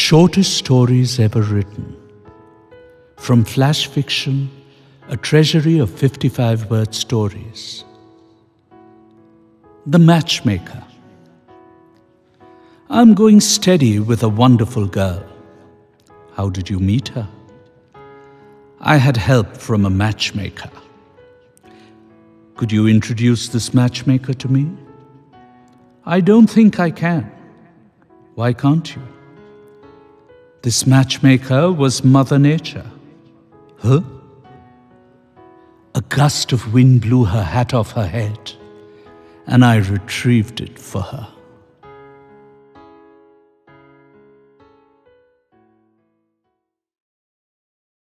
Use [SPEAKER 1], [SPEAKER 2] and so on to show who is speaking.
[SPEAKER 1] shortest stories ever written. From flash fiction, a treasury of 55-word stories. The Matchmaker. I'm going steady with a wonderful girl. How did you meet her? I had help from a matchmaker. Could you introduce this matchmaker to me? I don't think I can. Why can't you? This matchmaker was Mother Nature. Huh? A gust of wind blew her hat off her head, and I retrieved it for her.